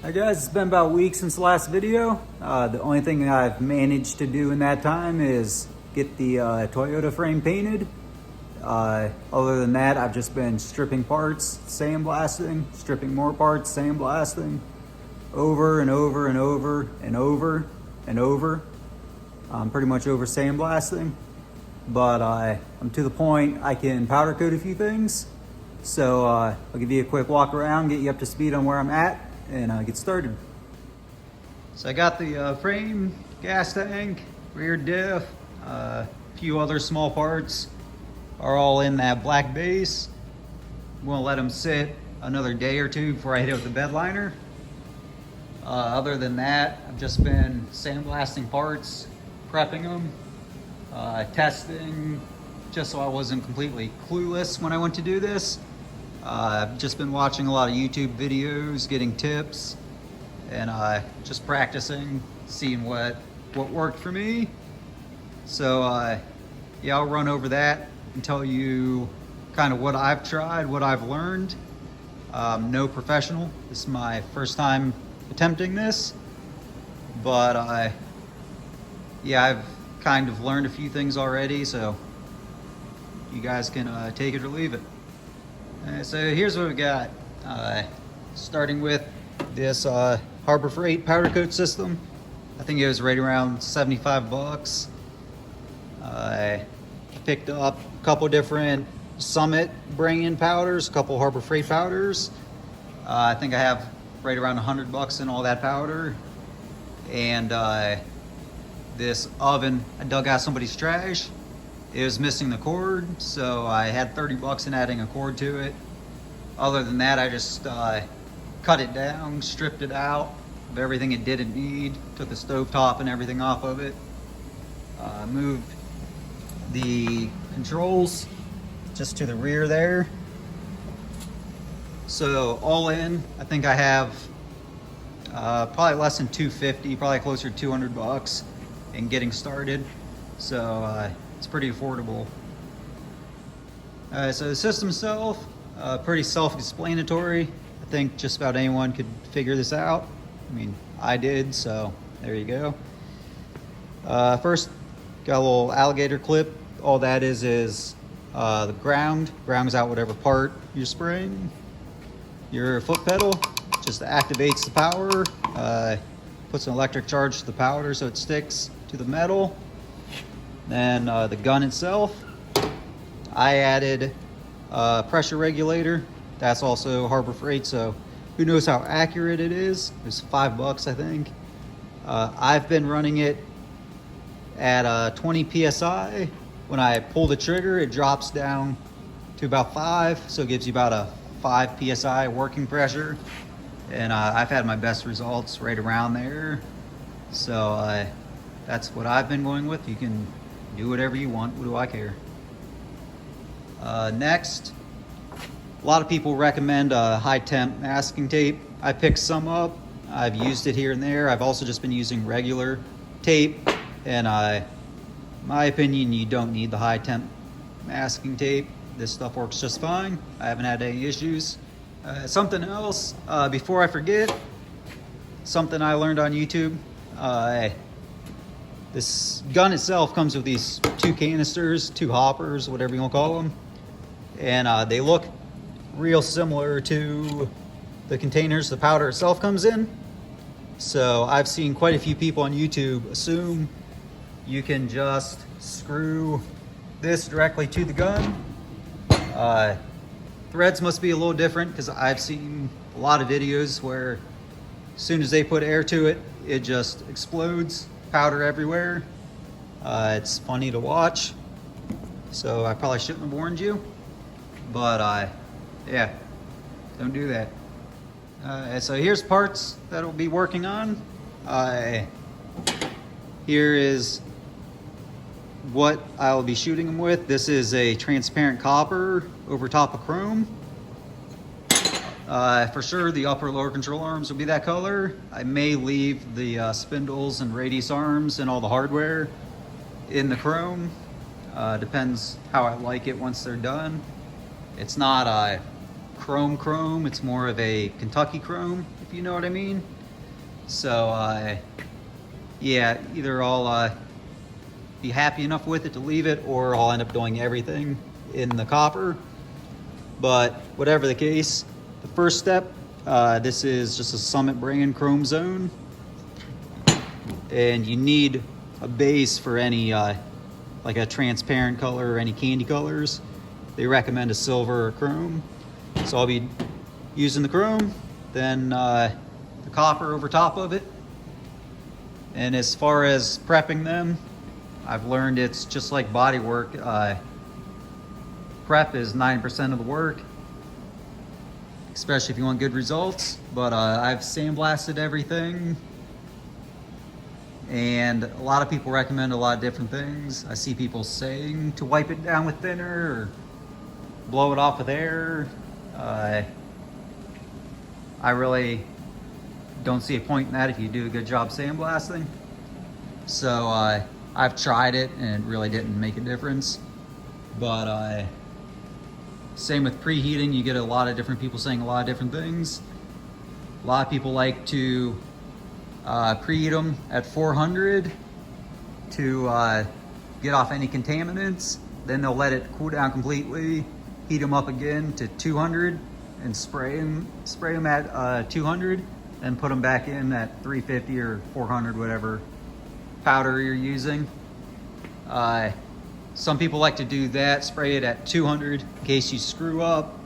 Hi guys, it's been about a week since the last video. The only thing I've managed to do in that time is get the Toyota frame painted. Other than that, I've just been stripping parts, sandblasting, stripping more parts, sandblasting, over and over and over and over and over. I'm pretty much over sandblasting, but I'm to the point I can powder coat a few things. So I'll give you a quick walk around, get you up to speed on where I'm at, and get started. So I got the frame, gas tank, rear diff, a few other small parts are all in that black base. I'm gonna let them sit another day or two before I hit it with the bed liner. Other than that, I've just been sandblasting parts, prepping them, testing, just so I wasn't completely clueless when I went to do this. I've just been watching a lot of YouTube videos, getting tips, and just practicing, seeing what worked for me. So yeah, I'll run over that and tell you kind of what I've tried, what I've learned. No professional. This is my first time attempting this, but yeah, I've kind of learned a few things already, so you guys can take it or leave it. So here's what we got. Starting with this Harbor Freight powder coat system. I think it was right around 75 bucks. I picked up a couple different Summit bring-in powders, a couple Harbor Freight powders. I think I have right around 100 bucks in all that powder. And this oven, I dug out somebody's trash. It was missing the cord, so I had 30 bucks in adding a cord to it. Other than that, I just cut it down, stripped it out of everything it didn't need, took the stovetop and everything off of it. Moved the controls just to the rear there. So all in, I think I have probably less than 250, probably closer to 200 bucks in getting started. So it's pretty affordable. So the system itself, pretty self-explanatory. I think just about anyone could figure this out. I mean, I did, so there you go. First, got a little alligator clip. All that is the grounds out whatever part you're spraying. Your foot pedal just activates the power, puts an electric charge to the powder so it sticks to the metal. Then the gun itself, I added a pressure regulator. That's also Harbor Freight, so who knows how accurate it is. It's 5 bucks, I think. I've been running it at 20 PSI. When I pull the trigger, it drops down to about 5, so it gives you about a 5 PSI working pressure. And I've had my best results right around there. So that's what I've been going with. You can do whatever you want. What do I care? Next, a lot of people recommend high temp masking tape. I picked some up. I've used it here and there. I've also just been using regular tape, and my opinion, you don't need the high temp masking tape. This stuff works just fine. I haven't had any issues. Something else, before I forget, something I learned on YouTube. This gun itself comes with these 2 canisters, 2 hoppers, whatever you want to call them. And they look real similar to the containers the powder itself comes in. So I've seen quite a few people on YouTube assume you can just screw this directly to the gun. Threads must be a little different, because I've seen a lot of videos where as soon as they put air to it, it just explodes, powder everywhere. It's funny to watch, so I probably shouldn't have warned you, but yeah, don't do that. So here's parts that I'll be working on. Here is what I'll be shooting them with. This is a transparent copper over top of chrome. For sure the upper lower control arms will be that color. I may leave the spindles and radius arms and all the hardware in the chrome. Depends how I like it once they're done. It's not a chrome, it's more of a Kentucky chrome, if you know what I mean. So yeah, either I'll be happy enough with it to leave it, or I'll end up doing everything in the copper. But whatever the case, the first step, this is just a Summit brand chrome zone, and you need a base for any like a transparent color or any candy colors. They recommend a silver or chrome, so I'll be using the chrome, then the copper over top of it. And as far as prepping them, I've learned it's just like body work. Prep is 9% of the work, especially if you want good results. But I've sandblasted everything, and a lot of people recommend a lot of different things. I see people saying to wipe it down with thinner or blow it off with air. I really don't see a point in that if you do a good job sandblasting. So I've tried it and it really didn't make a difference. But same with preheating, you get a lot of different people saying a lot of different things. A lot of people like to preheat them at 400 to get off any contaminants. Then they'll let it cool down completely, heat them up again to 200 and spray them at 200, and put them back in at 350 or 400, whatever powder you're using. Some people like to do that, spray it at 200 in case you screw up.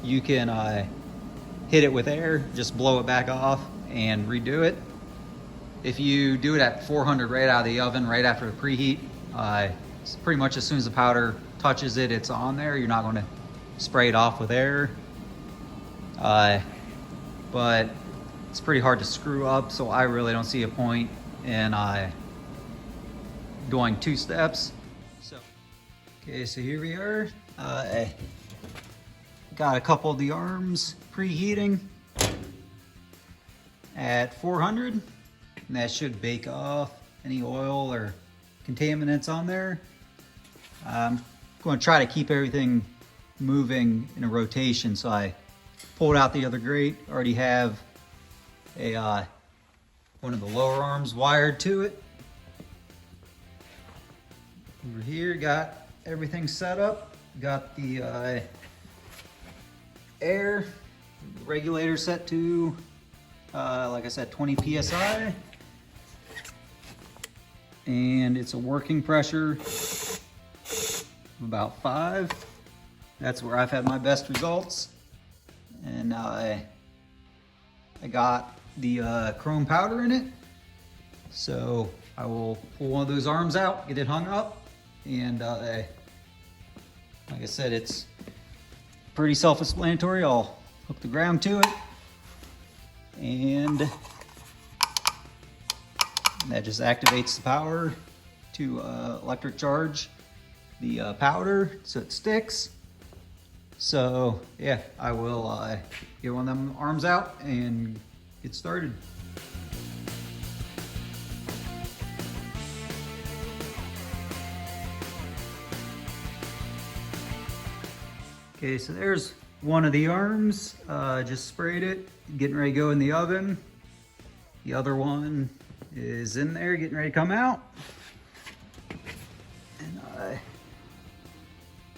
You can hit it with air, just blow it back off and redo it. If you do it at 400 right out of the oven, right after the preheat, it's pretty much as soon as the powder touches it, it's on there. You're not going to spray it off with air. But it's pretty hard to screw up, so I really don't see a point in doing two steps. Okay, so here we are. Got a couple of the arms preheating at 400, and that should bake off any oil or contaminants on there. I'm going to try to keep everything moving in a rotation, so I pulled out the other grate. Already have a one of the lower arms wired to it. Over here, got everything set up. Got the air regulator set to, like I said, 20 PSI. And it's a working pressure of about 5. That's where I've had my best results. And I got the chrome powder in it. So I will pull one of those arms out, get it hung up. And like I said, it's pretty self-explanatory. I'll hook the ground to it, and that just activates the power to electric charge the powder so it sticks. So yeah, I will get one of them arms out and get started. Okay, so there's one of the arms. Just sprayed it, getting ready to go in the oven. The other one is in there, getting ready to come out. And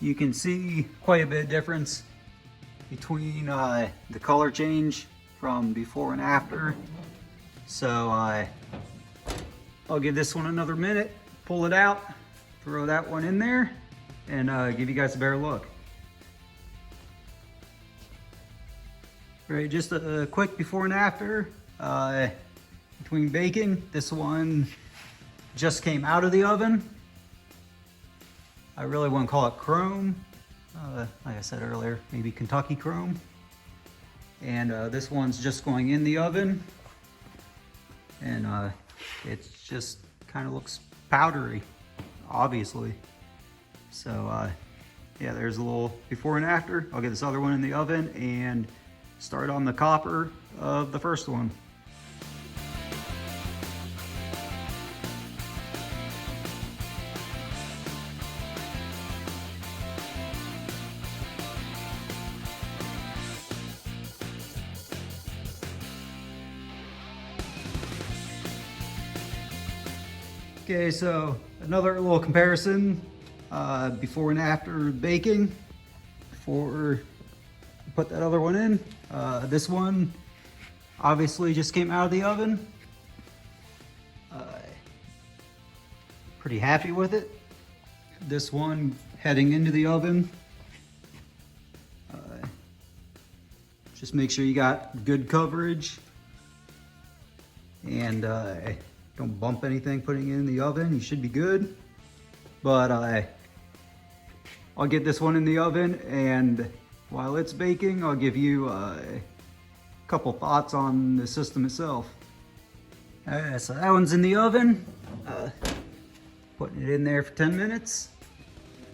you can see quite a bit of difference between the color change from before and after. So I'll give this one another minute, pull it out, throw that one in there, and give you guys a better look. Right, just a quick before and after between baking. This one just came out of the oven. I really wouldn't call it chrome. Like I said earlier, maybe Kentucky chrome. And this one's just going in the oven. And it just kind of looks powdery, obviously. So yeah, there's a little before and after. I'll get this other one in the oven and start on the copper of the first one. Okay, so another little comparison before and after baking. Before I put that other one in, this one obviously just came out of the oven. Pretty happy with it. This one heading into the oven. Just make sure you got good coverage and don't bump anything putting it in the oven. You should be good. But I'll get this one in the oven, and while it's baking, I'll give you a couple thoughts on the system itself. Alright, so that one's in the oven. Putting it in there for 10 minutes.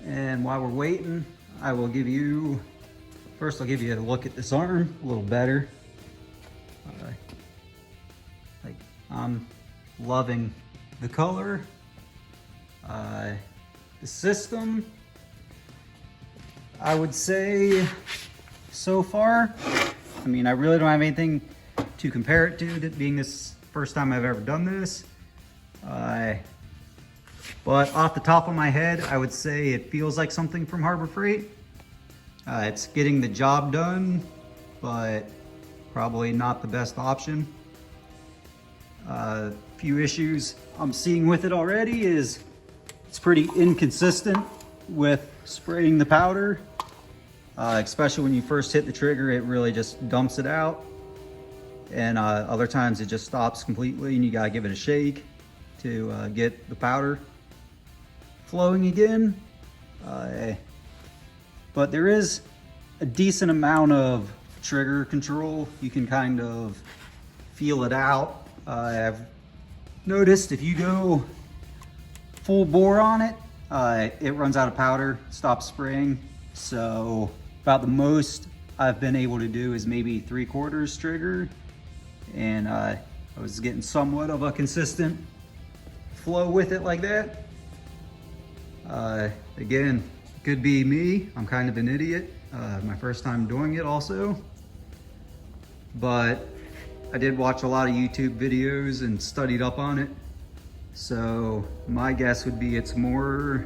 And while we're waiting, I will give you, first I'll give you a look at this arm a little better. Like, I'm loving the color. The system, I would say so far, I mean, I really don't have anything to compare it to, it being this first time I've ever done this. But off the top of my head, I would say it feels like something from Harbor Freight. It's getting the job done, but probably not the best option. Few issues I'm seeing with it already is it's pretty inconsistent with spraying the powder. Especially when you first hit the trigger, it really just dumps it out. And other times it just stops completely and you gotta give it a shake to get the powder flowing again. But there is a decent amount of trigger control. You can kind of feel it out. I've noticed if you go full bore on it, it runs out of powder, stops spraying. So about the most I've been able to do is maybe 3/4 trigger. And I was getting somewhat of a consistent flow with it like that. Again, could be me. I'm kind of an idiot. My first time doing it also. But I did watch a lot of YouTube videos and studied up on it. So my guess would be it's more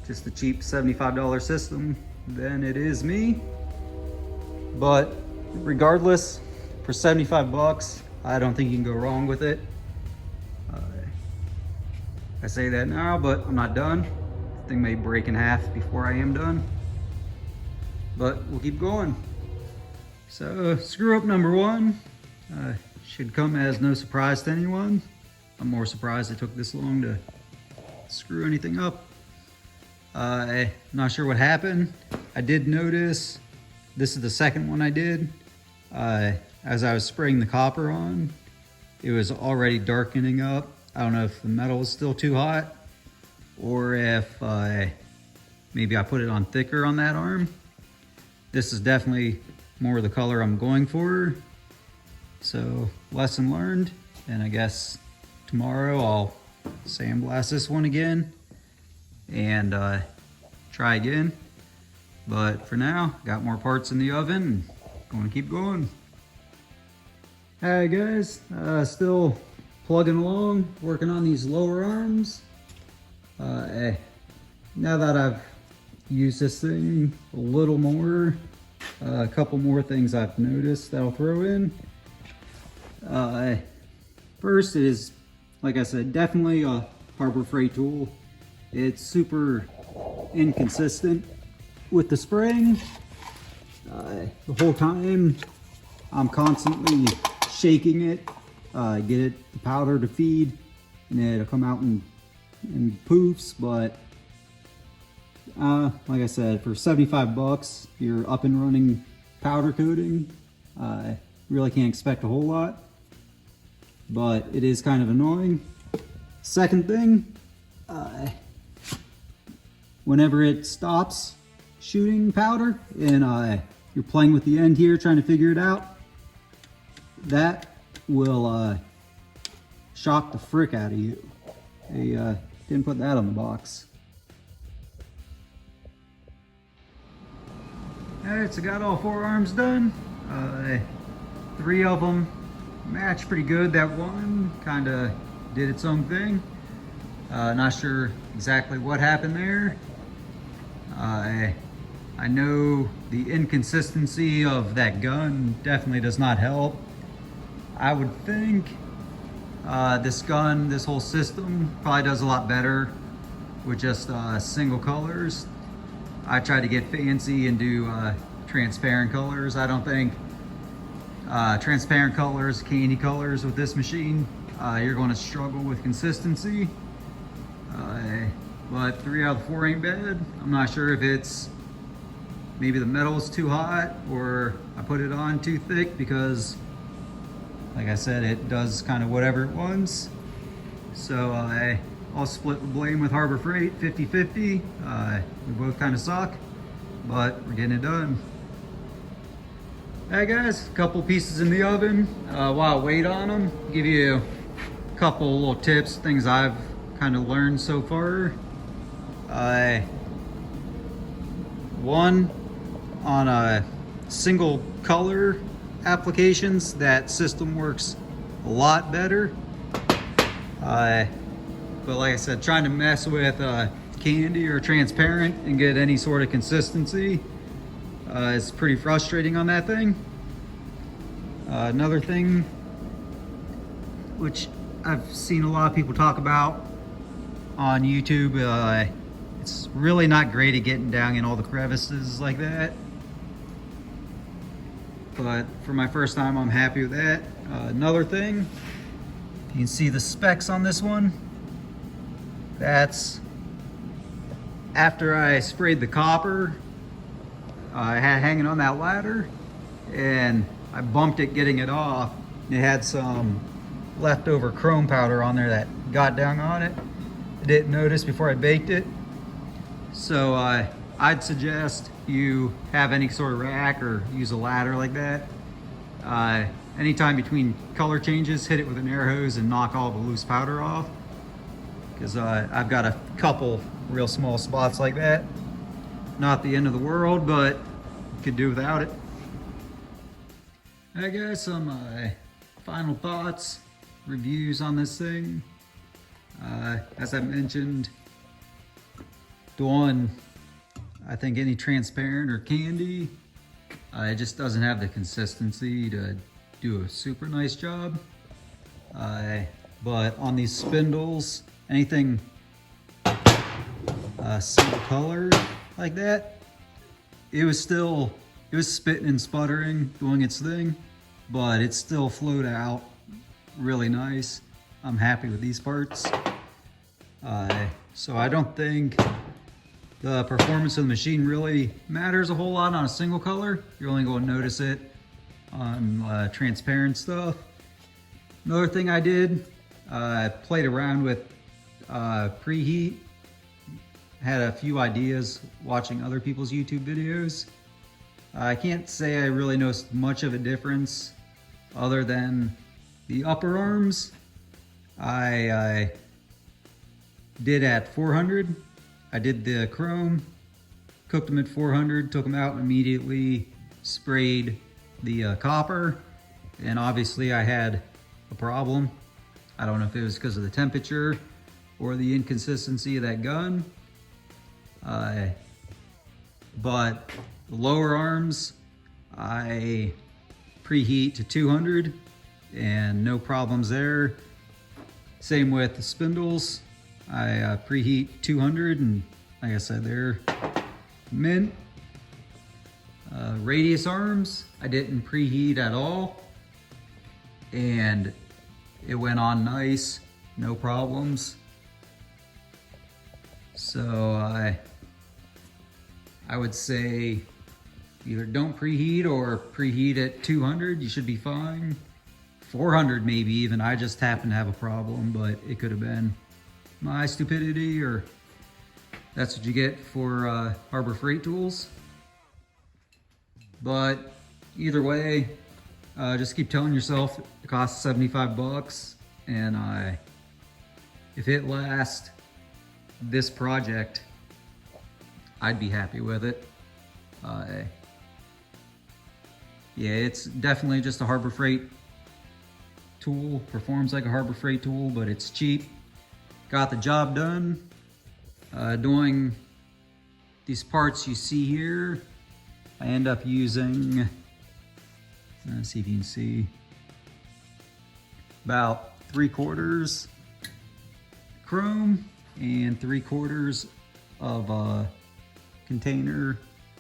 just a cheap $75 system than it is me. But regardless, for 75 bucks, I don't think you can go wrong with it. I say that now, but I'm not done. The thing may break in half before I am done. But we'll keep going. So screw up number one. Should come as no surprise to anyone. I'm more surprised it took this long to screw anything up. I'm not sure what happened. I did notice, this is the second one I did. As I was spraying the copper on, it was already darkening up. I don't know if the metal is still too hot or if maybe I put it on thicker on that arm. This is definitely more the color I'm going for. So lesson learned, and I guess tomorrow I'll sandblast this one again and try again. But for now, got more parts in the oven and going to keep going. Alright guys, still plugging along, working on these lower arms. Now that I've used this thing a little more, a couple more things I've noticed that I'll throw in. First is, like I said, definitely a Harbor Freight tool. It's super inconsistent with the spraying. The whole time I'm constantly shaking it, get it the powder to feed, and it'll come out in poofs. But like I said, for 75 bucks, you're up and running powder coating. Really can't expect a whole lot, but it is kind of annoying. Second thing, whenever it stops shooting powder and you're playing with the end here trying to figure it out, that will shock the frick out of you. They didn't put that on the box. Alright, so got all 4 arms done. 3 of them match pretty good. That one kind of did its own thing. Not sure exactly what happened there. I know the inconsistency of that gun definitely does not help. I would think this gun, this whole system probably does a lot better with just single colors. I try to get fancy and do transparent colors. I don't think transparent colors, candy colors with this machine, you're going to struggle with consistency. But 3 out of 4 ain't bad. I'm not sure if it's maybe the metal is too hot or I put it on too thick, because like I said, it does kind of whatever it wants. So I'll split the blame with Harbor Freight 50-50. We both kind of suck, but we're getting it done. Hey guys, a couple pieces in the oven. While I wait on them, give you a couple little tips, things I've kind of learned so far. One, on a single color applications, that system works a lot better. But like I said, trying to mess with candy or transparent and get any sort of consistency is pretty frustrating on that thing. Another thing which I've seen a lot of people talk about on YouTube, it's really not great at getting down in all the crevices like that. But for my first time, I'm happy with that. Another thing, you can see the specs on this one. That's after I sprayed the copper I had hanging on that ladder, and I bumped it getting it off. It had some leftover chrome powder on there that got down on it. I didn't notice before I baked it. So I'd suggest you have any sort of rack or use a ladder like that. Anytime between color changes, hit it with an air hose and knock all the loose powder off. Because I've got a couple real small spots like that. Not the end of the world, but could do without it. I got some final thoughts, reviews on this thing. As I mentioned, doing, I think, any transparent or candy, it just doesn't have the consistency to do a super nice job. But on these spindles, anything single color like that, it was spitting and sputtering, doing its thing, but it still flowed out really nice. I'm happy with these parts. So I don't think the performance of the machine really matters a whole lot on a single color. You're only going to notice it on transparent stuff. Another thing I did, I played around with preheat. Had a few ideas watching other people's YouTube videos. I can't say I really noticed much of a difference other than the upper arms. I did at 400. I did the chrome, cooked them at 400, took them out, and immediately sprayed the copper. And obviously I had a problem. I don't know if it was because of the temperature or the inconsistency of that gun. But the lower arms, I preheat to 200 and no problems there. Same with the spindles. I preheat 200 and like I said, they're mint. Radius arms, I didn't preheat at all. And it went on nice, no problems. So I would say either don't preheat or preheat at 200, you should be fine. 400 maybe even, I just happened to have a problem, but it could have been my stupidity, or that's what you get for Harbor Freight tools. But either way, just keep telling yourself it costs 75 bucks, and if it lasts this project, I'd be happy with it. Yeah, it's definitely just a Harbor Freight tool, performs like a Harbor Freight tool, but it's cheap. got the job done. Doing these parts you see here, I end up using, let's see if you can see, about 3/4 chrome and 3/4 of a container,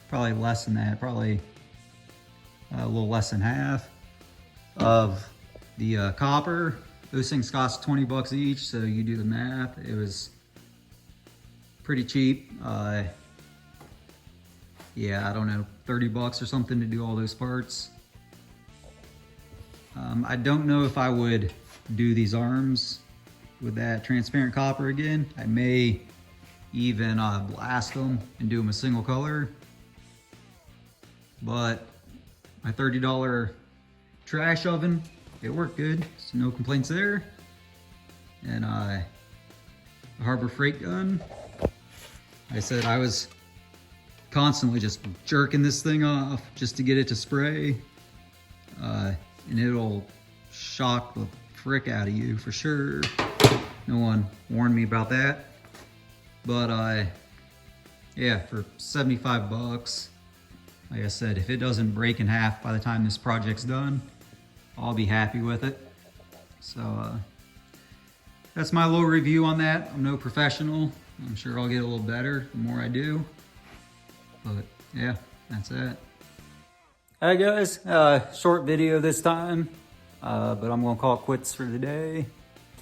probably less than that, probably a little less than half of the copper. Those things cost 20 bucks each, so you do the math. It was pretty cheap. Yeah, I don't know, 30 bucks or something to do all those parts. I don't know if I would do these arms with that transparent copper again. I may even blast them and do them a single color. But my $30 trash oven, it worked good, so no complaints there. And the Harbor Freight gun, like I said, I was constantly just jerking this thing off just to get it to spray. And it'll shock the frick out of you for sure. No one warned me about that. But yeah, for 75 bucks, like I said, if it doesn't break in half by the time this project's done, I'll be happy with it. So that's my little review on that. I'm no professional. I'm sure I'll get a little better the more I do. But yeah, that's it. Alright guys, short video this time, but I'm gonna call it quits for today.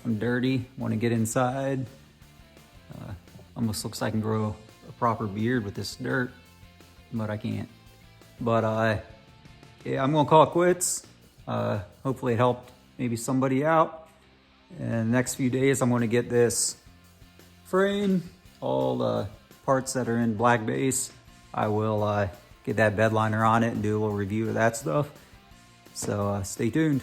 I'm dirty, wanna get inside. Almost looks like I can grow a proper beard with this dirt, but I can't. But yeah, I'm gonna call it quits. Hopefully it helped maybe somebody out. And the next few days I'm gonna get this frame, all the parts that are in black base. I will get that bed liner on it and do a little review of that stuff. So stay tuned.